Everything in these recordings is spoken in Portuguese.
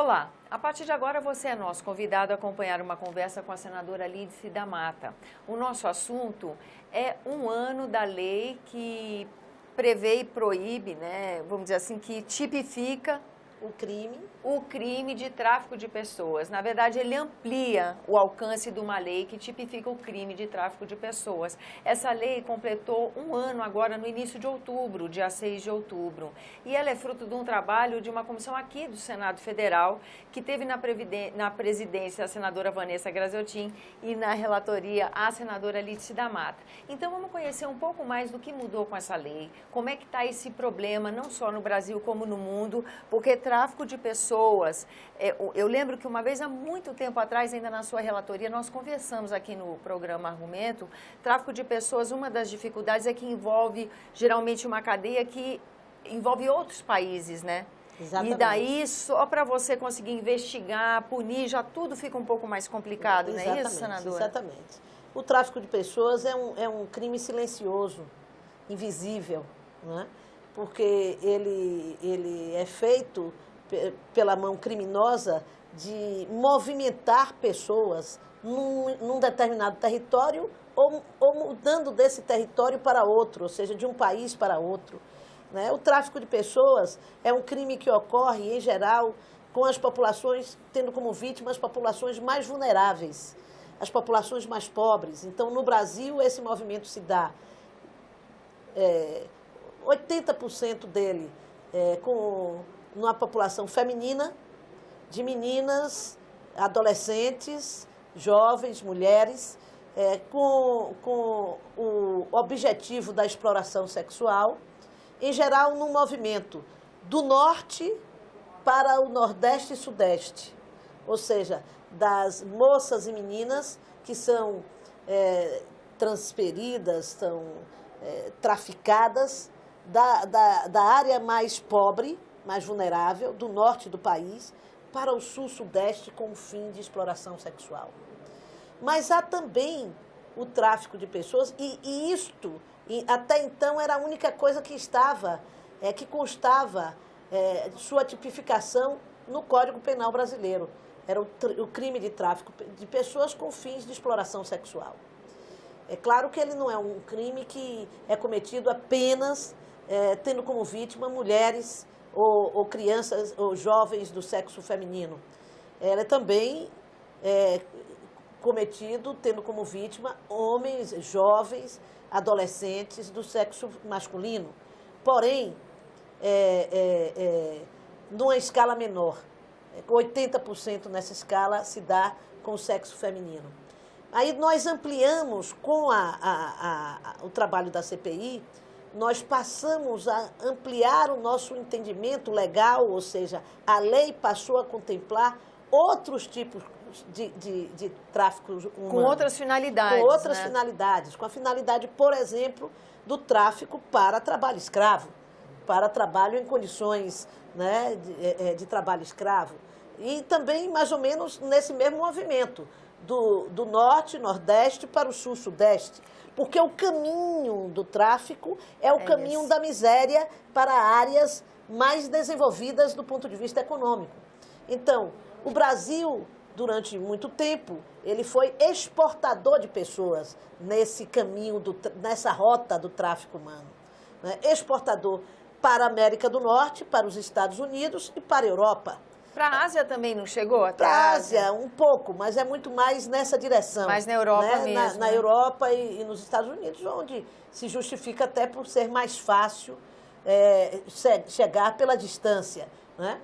Olá, a partir de agora você é nosso convidado a acompanhar uma conversa com a senadora Lídice da Mata. O nosso assunto é 1 ano da lei que prevê e proíbe, vamos dizer assim, que tipifica o crime de tráfico de pessoas. Na verdade, ele amplia o alcance de uma lei que tipifica o crime de tráfico de pessoas. Essa lei completou 1 ano agora no início de outubro, dia 6 de outubro. E ela é fruto de um trabalho de uma comissão aqui do Senado Federal, que teve na presidência a senadora Vanessa Graziotin e na relatoria a senadora Lídice da Mata. Então, vamos conhecer um pouco mais do que mudou com essa lei, como é que está esse problema, não só no Brasil como no mundo, porque tráfico de pessoas, eu lembro que uma vez, há muito tempo atrás, ainda na sua relatoria, nós conversamos aqui no programa Argumento, tráfico de pessoas, uma das dificuldades é que envolve, geralmente, uma cadeia que envolve outros países, né? Exatamente. E daí, só para você conseguir investigar, punir, já tudo fica um pouco mais complicado, não é isso, senadora? Exatamente. O tráfico de pessoas é um crime silencioso, invisível, não é? Porque ele é feito pela mão criminosa de movimentar pessoas num determinado território ou mudando desse território para outro, ou seja, de um país para outro. Né? O tráfico de pessoas é um crime que ocorre, em geral, com as populações, tendo como vítimas as populações mais vulneráveis, as populações mais pobres. Então, no Brasil, esse movimento se dá... 80% dele numa população feminina, de meninas, adolescentes, jovens, mulheres, com o objetivo da exploração sexual, em geral num movimento do norte para o nordeste e sudeste, ou seja, das moças e meninas que são transferidas, são traficadas da área mais pobre, mais vulnerável, do norte do país, para o sul-sudeste com o fim de exploração sexual. Mas há também o tráfico de pessoas, e isto, até então, era a única coisa que que constava sua tipificação no Código Penal brasileiro. Era o crime de tráfico de pessoas com fins de exploração sexual. É claro que ele não é um crime que é cometido apenas tendo como vítima mulheres ou crianças ou jovens do sexo feminino. Ele é também cometido tendo como vítima homens, jovens, adolescentes do sexo masculino. Porém, numa escala menor. 80% nessa escala se dá com o sexo feminino. Aí nós ampliamos com o trabalho da CPI, nós passamos a ampliar o nosso entendimento legal, ou seja, a lei passou a contemplar outros tipos de tráfico humano. Com outras finalidades. Com outras finalidades. Com a finalidade, por exemplo, do tráfico para trabalho escravo, para trabalho em condições de trabalho escravo. E também, mais ou menos, nesse mesmo movimento, do norte, nordeste para o sul, sudeste. Porque o caminho do tráfico é o caminho da miséria para áreas mais desenvolvidas do ponto de vista econômico. Então, o Brasil, durante muito tempo, ele foi exportador de pessoas nesse caminho, nessa rota do tráfico humano. Né? Exportador para a América do Norte, para os Estados Unidos e para a Europa. Para a Ásia também não chegou? Para a Ásia, um pouco, mas é muito mais nessa direção. Mais na Europa mesmo. Na Europa e nos Estados Unidos, onde se justifica até por ser mais fácil chegar pela distância. Né?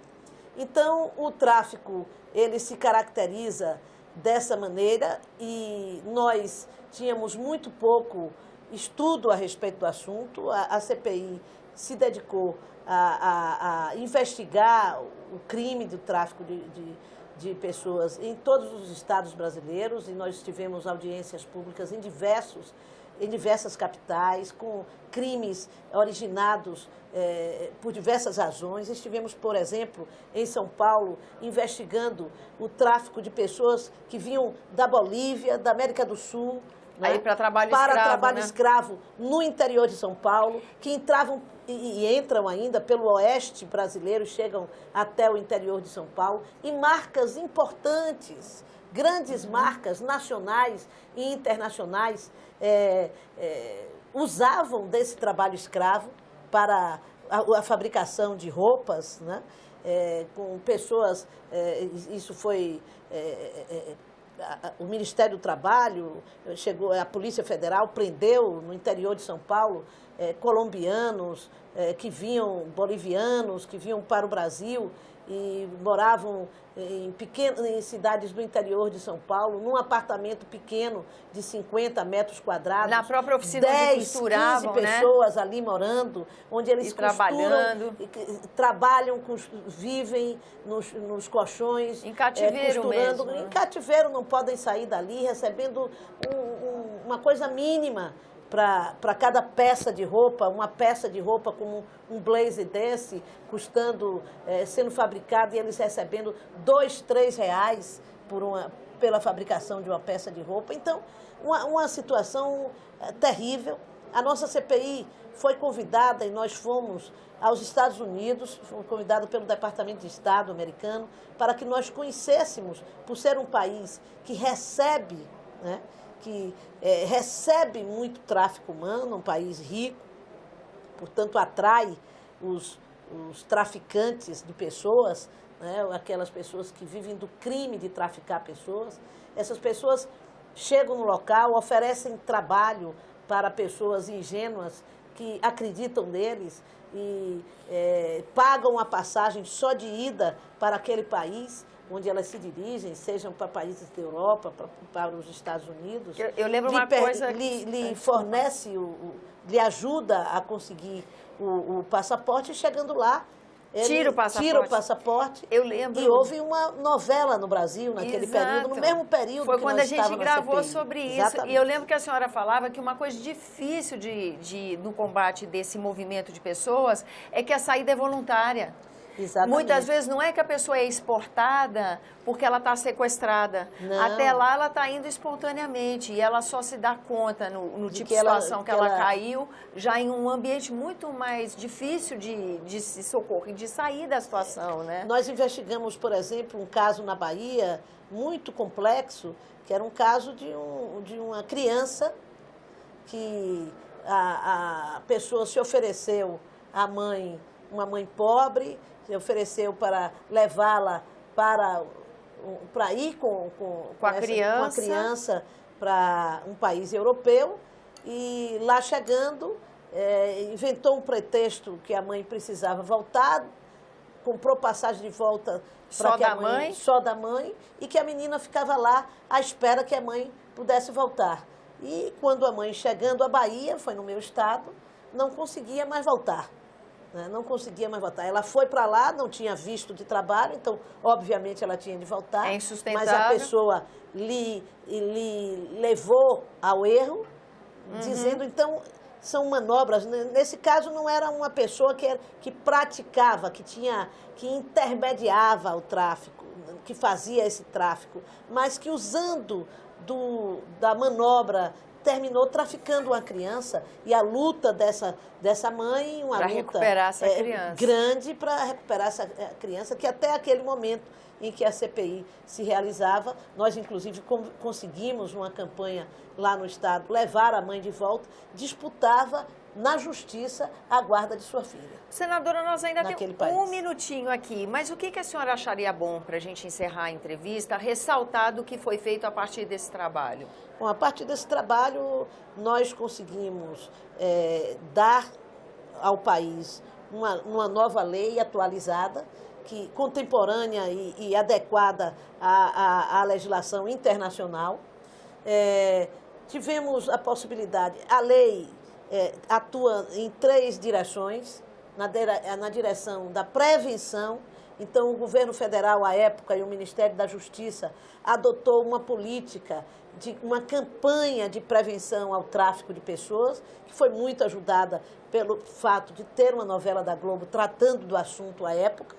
Então, o tráfico, ele se caracteriza dessa maneira e nós tínhamos muito pouco estudo a respeito do assunto. A CPI se dedicou a investigar o crime do tráfico de pessoas em todos os estados brasileiros, e nós tivemos audiências públicas em diversas capitais, com crimes originados por diversas razões. Estivemos, por exemplo, em São Paulo, investigando o tráfico de pessoas que vinham da Bolívia, da América do Sul, Aí para trabalho escravo, escravo no interior de São Paulo, que entravam e entram ainda pelo oeste brasileiro, chegam até o interior de São Paulo, e marcas importantes, grandes marcas nacionais e internacionais usavam desse trabalho escravo para a fabricação de roupas, né? Com pessoas, isso foi... o Ministério do Trabalho, a Polícia Federal prendeu no interior de São Paulo colombianos que vinham, bolivianos que vinham para o Brasil e moravam em cidades do interior de São Paulo, num apartamento pequeno de 50 metros quadrados. Na própria oficina onde costuravam, 15 pessoas ali morando, onde eles trabalhando. Trabalham, vivem nos colchões. Em cativeiro costurando. mesmo. Em cativeiro, não podem sair dali, recebendo uma coisa mínima para cada peça de roupa, uma peça de roupa como um blazer desse, custando, sendo fabricado e eles recebendo R$2, R$3 pela fabricação de uma peça de roupa. Então, uma situação terrível. A nossa CPI foi convidada e nós fomos aos Estados Unidos, fomos convidados pelo Departamento de Estado americano, para que nós conhecêssemos, por ser um país que recebe, né, recebe muito tráfico humano, um país rico, portanto atrai os traficantes de pessoas, né, aquelas pessoas que vivem do crime de traficar pessoas. Essas pessoas chegam no local, oferecem trabalho para pessoas ingênuas que acreditam neles e pagam a passagem só de ida para aquele país onde elas se dirigem, sejam para países da Europa, para os Estados Unidos. Eu lembro uma coisa... Lhe fornece, lhe ajuda a conseguir o passaporte, e chegando lá, ele tira o passaporte. Eu lembro. E houve uma novela no Brasil naquele período, no mesmo período foi que quando nós a gente estávamos gravou na CPI. sobre isso. Exatamente. E eu lembro que a senhora falava que uma coisa difícil no combate desse movimento de pessoas é que a saída é voluntária. Exatamente. Muitas vezes não é que a pessoa é exportada porque ela está sequestrada. Não. Até lá ela está indo espontaneamente e ela só se dá conta no tipo de situação que ela caiu, já em um ambiente muito mais difícil de se socorrer, de sair da situação, né? Nós investigamos, por exemplo, um caso na Bahia muito complexo, que era um caso de uma criança que a pessoa se ofereceu à mãe, uma mãe pobre, se ofereceu para levá-la para ir com a criança para um país europeu, e lá chegando, inventou um pretexto que a mãe precisava voltar, comprou passagem de volta só da mãe, e que a menina ficava lá à espera que a mãe pudesse voltar. E quando a mãe, chegando à Bahia, foi no meu estado, não conseguia mais voltar. Não conseguia mais voltar. Ela foi para lá, não tinha visto de trabalho, então, obviamente, ela tinha de voltar. É insustentável. Mas a pessoa lhe levou ao erro, dizendo, então, são manobras. Nesse caso, não era uma pessoa que praticava, que intermediava o tráfico, que fazia esse tráfico, mas que, usando da manobra, terminou traficando uma criança, e a luta dessa mãe, uma luta recuperar essa criança. Grande para recuperar essa criança, que até aquele momento em que a CPI se realizava, nós inclusive conseguimos uma campanha lá no estado, levar a mãe de volta, disputava na justiça a guarda de sua filha. Senadora, nós ainda temos país. Um minutinho aqui, mas o que a senhora acharia bom para a gente encerrar a entrevista, ressaltar do que foi feito a partir desse trabalho? Bom, a partir desse trabalho, nós conseguimos dar ao país uma nova lei atualizada, contemporânea e adequada à legislação internacional. Tivemos a possibilidade, a lei atua em 3 direções, na direção da prevenção. Então, o governo federal, à época, e o Ministério da Justiça adotou uma política, uma campanha de prevenção ao tráfico de pessoas, que foi muito ajudada pelo fato de ter uma novela da Globo tratando do assunto à época.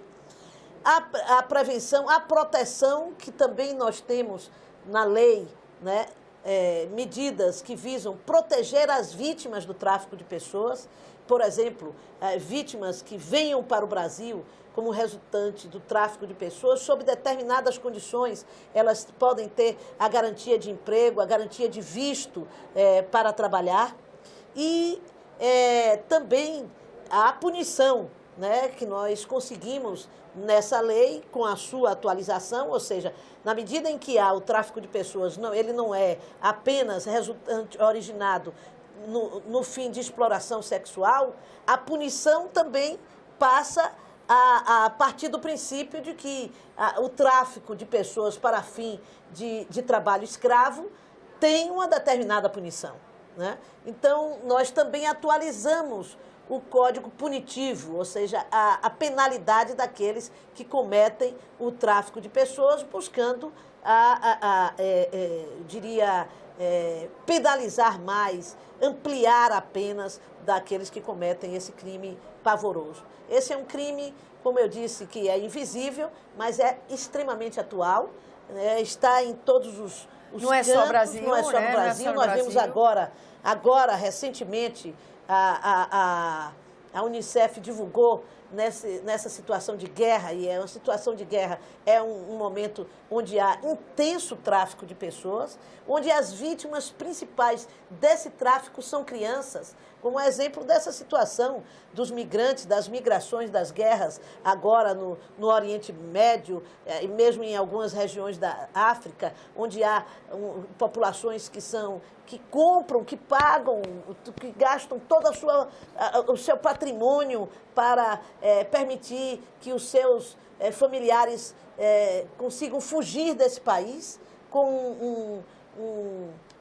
A prevenção, a proteção, que também nós temos na lei, né, medidas que visam proteger as vítimas do tráfico de pessoas, por exemplo, vítimas que venham para o Brasil como resultante do tráfico de pessoas, sob determinadas condições, elas podem ter a garantia de emprego, a garantia de visto para trabalhar e também a punição, né, que nós conseguimos nessa lei com a sua atualização, ou seja, na medida em que há o tráfico de pessoas, ele não é apenas originado no fim de exploração sexual, a punição também passa a partir do princípio de que o tráfico de pessoas para fim de trabalho escravo tem uma determinada punição, né? Então, nós também atualizamos o Código Punitivo, ou seja, a penalidade daqueles que cometem o tráfico de pessoas, buscando, penalizar mais, ampliar as penas daqueles que cometem esse crime pavoroso. Esse é um crime, como eu disse, que é invisível, mas é extremamente atual, está em todos os não é só Brasil, não é só no Brasil. Nós vemos agora recentemente, a Unicef divulgou nessa situação de guerra, e uma situação de guerra é um momento onde há intenso tráfico de pessoas, onde as vítimas principais desse tráfico são crianças, como exemplo dessa situação dos migrantes, das migrações, das guerras, agora no Oriente Médio, e mesmo em algumas regiões da África, onde há populações que compram, que pagam, que gastam todo o seu patrimônio para permitir que os seus familiares consigam fugir desse país com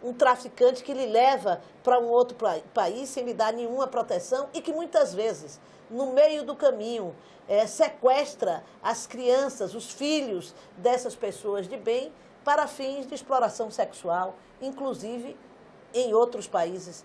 um traficante que lhe leva para um outro país sem lhe dar nenhuma proteção e que muitas vezes, no meio do caminho, sequestra as crianças, os filhos dessas pessoas de bem para fins de exploração sexual, inclusive em outros países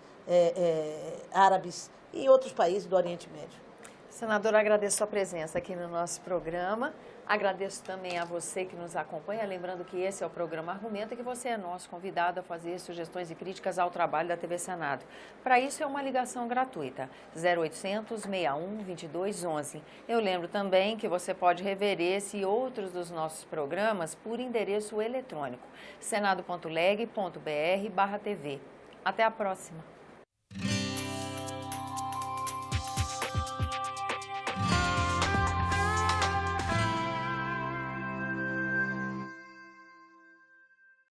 árabes e outros países do Oriente Médio. Senadora, agradeço a sua presença aqui no nosso programa. Agradeço também a você que nos acompanha, lembrando que esse é o programa Argumenta, que você é nosso convidado a fazer sugestões e críticas ao trabalho da TV Senado. Para isso é uma ligação gratuita, 0800 61 22 11. Eu lembro também que você pode rever esse e outros dos nossos programas por endereço eletrônico, senado.leg.br/TV. Até a próxima!